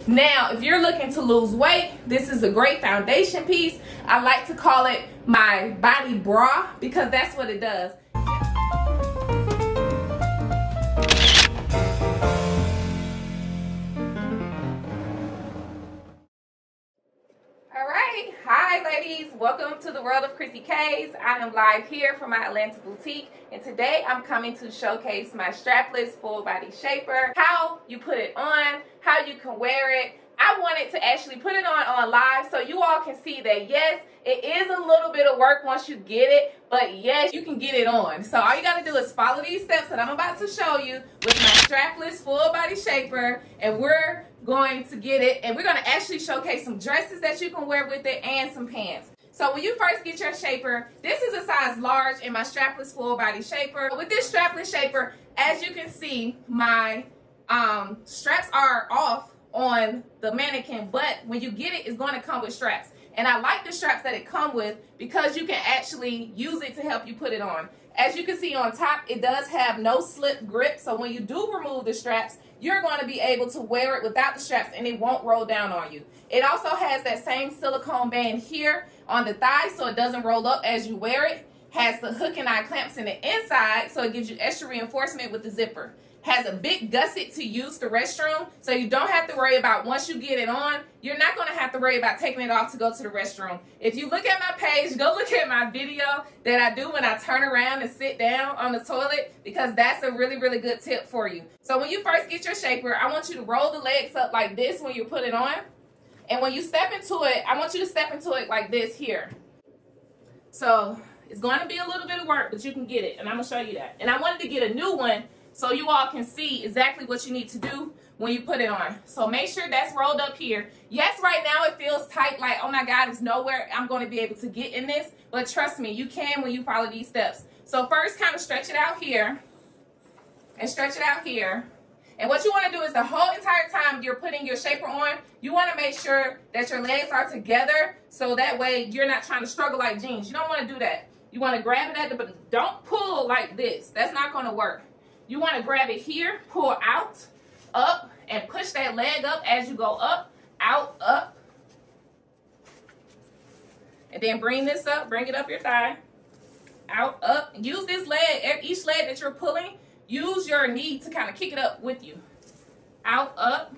Now, if you're looking to lose weight, this is a great foundation piece. I like to call it my body bra because that's what it does. Hi ladies, welcome to the world of Chrissy K's. I am live here from my Atlanta boutique, and today I'm coming to showcase my strapless full body shaper, how you put it on, how you can wear it. I wanted to actually put it on live so you all can see that yes, it is a little bit of work once you get it, but yes, you can get it on. So all you got to do is follow these steps that I'm about to show you with my strapless full body shaper, and we're going to get it, and we're going to actually showcase some dresses that you can wear with it and some pants. So when you first get your shaper, this is a size large in my strapless full body shaper. With this strapless shaper, as you can see, my straps are off on the mannequin, but when you get it, it's going to come with straps. And I like the straps that it come with because you can actually use it to help you put it on. As you can see on top, it does have no slip grip, so when you do remove the straps, you're going to be able to wear it without the straps and it won't roll down on you. It also has that same silicone band here on the thigh so it doesn't roll up as you wear it. Has the hook and eye clamps in the inside so it gives you extra reinforcement with the zipper. Has a big gusset to use the restroom, so you don't have to worry about once you get it on, you're not going to have to worry about taking it off to go to the restroom. If you look at my page, go look at my video that I do when I turn around and sit down on the toilet, because that's a really, really good tip for you. So when you first get your shaper, I want you to roll the legs up like this when you put it on. And when you step into it, I want you to step into it like this here. So it's going to be a little bit of work, but you can get it, and I'm going to show you that. And I wanted to get a new one so you all can see exactly what you need to do when you put it on. So make sure that's rolled up here. Yes, right now it feels tight, like, oh my God, there's nowhere I'm going to be able to get in this. But trust me, you can when you follow these steps. So first, kind of stretch it out here and stretch it out here. And what you want to do is the whole entire time you're putting your shaper on, you want to make sure that your legs are together so that way you're not trying to struggle like jeans. You don't want to do that. You want to grab it at the, but don't pull like this. That's not going to work. You want to grab it here, pull out, up, and push that leg up as you go up, out, up. And then bring this up, bring it up your thigh, out, up. Use this leg, each leg that you're pulling, use your knee to kind of kick it up with you. Out, up.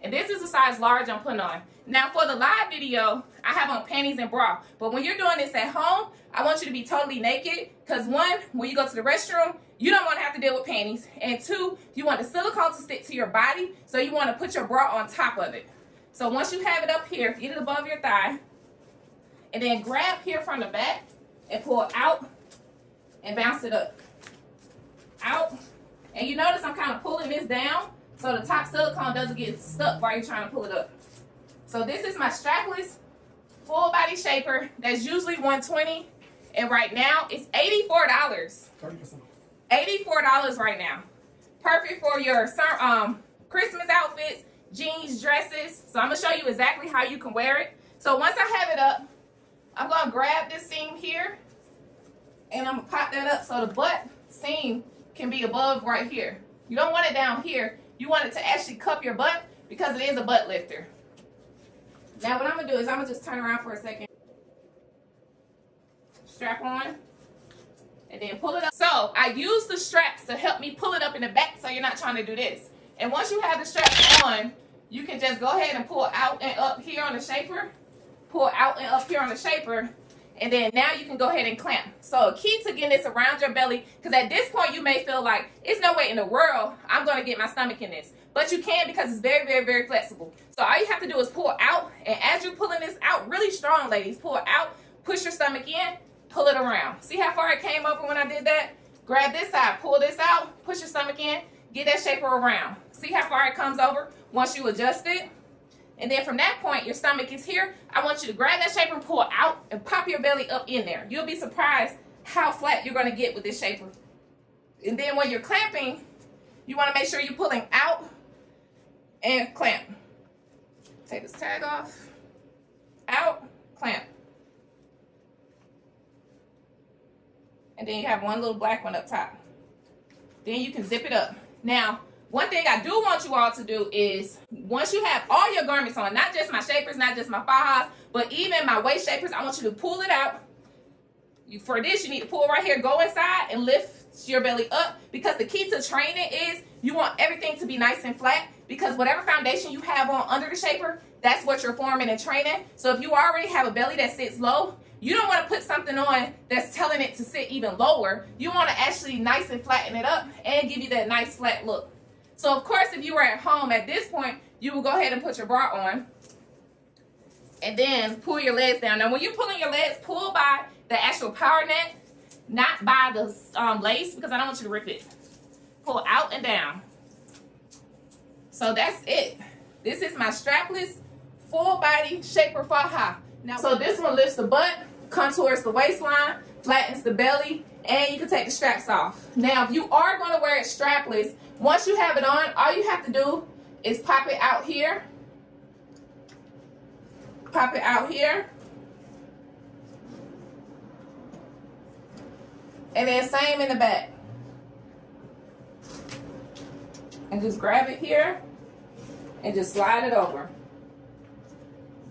And this is a size large I'm putting on. Now for the live video, I have on panties and bra. But when you're doing this at home, I want you to be totally naked. Because one, when you go to the restroom, you don't want to have to deal with panties. And two, you want the silicone to stick to your body. So you want to put your bra on top of it. So once you have it up here, get it above your thigh. And then grab here from the back and pull out and bounce it up. Out. And you notice I'm kind of pulling this down so the top silicone doesn't get stuck while you're trying to pull it up. So this is my strapless full body shaper. That's usually $120, and right now it's $84. 30%. $84 right now. Perfect for your Christmas outfits, jeans, dresses. So I'm gonna show you exactly how you can wear it. So once I have it up, I'm gonna grab this seam here, and I'm gonna pop that up so the butt seam can be above right here. You don't want it down here. You want it to actually cup your butt because it is a butt lifter. Now what I'm going to do is I'm going to just turn around for a second. Strap on. And then pull it up. So I use the straps to help me pull it up in the back so you're not trying to do this. And once you have the straps on, you can just go ahead and pull out and up here on the shaper. Pull out and up here on the shaper. And then now you can go ahead and clamp. So key to getting this around your belly, because at this point you may feel like, it's no way in the world I'm going to get my stomach in this. But you can, because it's very, very, very flexible. So all you have to do is pull out. And as you're pulling this out, really strong, ladies, pull it out, push your stomach in, pull it around. See how far it came over when I did that? Grab this side, pull this out, push your stomach in, get that shaper around. See how far it comes over once you adjust it? And then from that point, your stomach is here. I want you to grab that shaper and pull out and pop your belly up in there. You'll be surprised how flat you're going to get with this shaper. And then when you're clamping, you want to make sure you're pulling out and clamp. Take this tag off. Out, clamp. And then you have one little black one up top. Then you can zip it up. Now, one thing I do want you all to do is, once you have all your garments on, not just my shapers, not just my fajas, but even my waist shapers, I want you to pull it out. For this, you need to pull right here, go inside and lift your belly up, because the key to training is you want everything to be nice and flat, because whatever foundation you have on under the shaper, that's what you're forming and training. So if you already have a belly that sits low, you don't want to put something on that's telling it to sit even lower. You want to actually nice and flatten it up and give you that nice flat look. So of course, if you were at home at this point, you will go ahead and put your bra on and then pull your legs down. Now when you're pulling your legs, pull by the actual power neck, not by the lace, because I don't want you to rip it. Pull out and down. So that's it. This is my strapless full body shaper faja. Now, so this one lifts the butt, contours the waistline, flattens the belly, and you can take the straps off. Now, if you are going to wear it strapless, once you have it on, all you have to do is pop it out here. Pop it out here. And then same in the back. And just grab it here and just slide it over.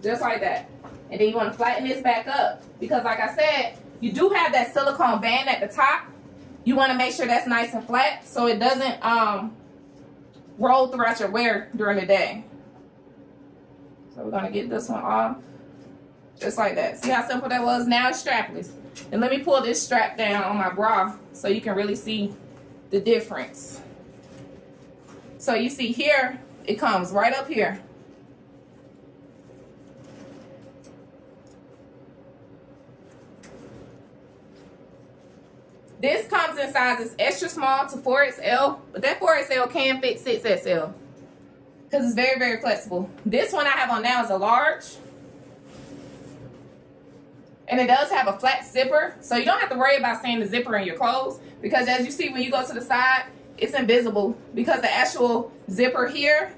Just like that. And then you want to flatten this back up, because like I said, you do have that silicone band at the top. You want to make sure that's nice and flat so it doesn't roll throughout your wear during the day. So we're going to get this one off. Just like that. See how simple that was? Now it's strapless. And let me pull this strap down on my bra so you can really see the difference. So you see here, it comes right up here. This comes in sizes extra small to 4XL, but that 4XL can fit 6XL because it's very, very flexible. This one I have on now is a large. And it does have a flat zipper, so you don't have to worry about seeing the zipper in your clothes, because as you see when you go to the side, it's invisible because the actual zipper here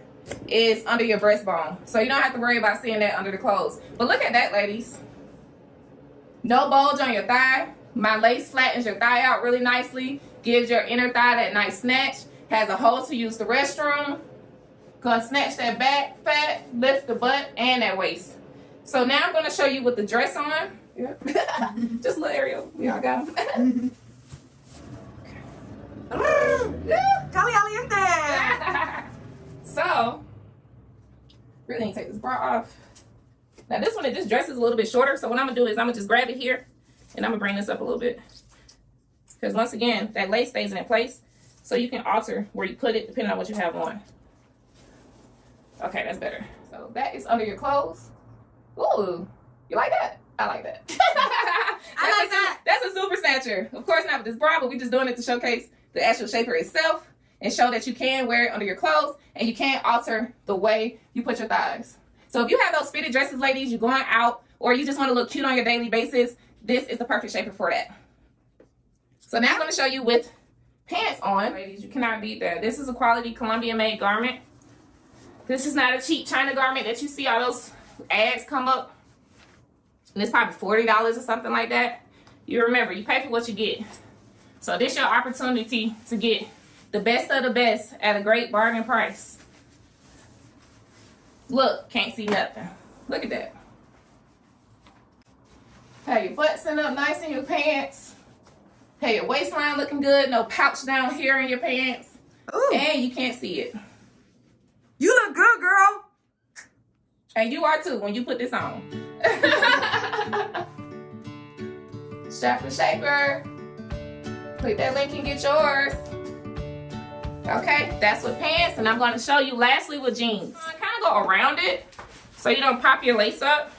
is under your breastbone. So you don't have to worry about seeing that under the clothes. But look at that, ladies. No bulge on your thigh. My lace flattens your thigh out really nicely, gives your inner thigh that nice snatch, has a hole to use the restroom. Gonna snatch that back fat, lift the butt, and that waist. So now I'm gonna show you with the dress on. Yeah. Just a little aerial. Y'all got him. Caliente. So, really need to take this bra off. Now this one, this dress is a little bit shorter, so what I'm gonna do is I'm gonna just grab it here and I'm gonna bring this up a little bit. Because once again, that lace stays in place, so you can alter where you put it depending on what you have on. Okay, that's better. So that is under your clothes. Ooh, you like that? I like that. I like that. That's a super snatcher. Of course not with this bra, but we're just doing it to showcase the actual shaper itself and show that you can wear it under your clothes and you can alter the way you put your thighs. So if you have those fitted dresses, ladies, you're going out or you just want to look cute on your daily basis, this is the perfect shaper for that. So now I'm going to show you with pants on. Ladies, you cannot beat that. This is a quality Colombian made garment. This is not a cheap China garment that you see all those ads come up. And it's probably $40 or something like that. You remember, you pay for what you get. So this is your opportunity to get the best of the best at a great bargain price. Look, can't see nothing. Look at that. Have your butt sitting up nice in your pants. Have your waistline looking good. No pouch down here in your pants. Ooh. And you can't see it. You look good, girl. And you are too when you put this on. Strapless shaper. Click that link and get yours. Okay, that's with pants, and I'm going to show you lastly with jeans. Kind of go around it so you don't pop your lace up.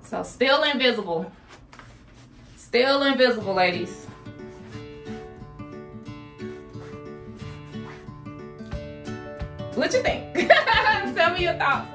So still invisible. Still invisible, ladies. What you think? Tell me your thoughts.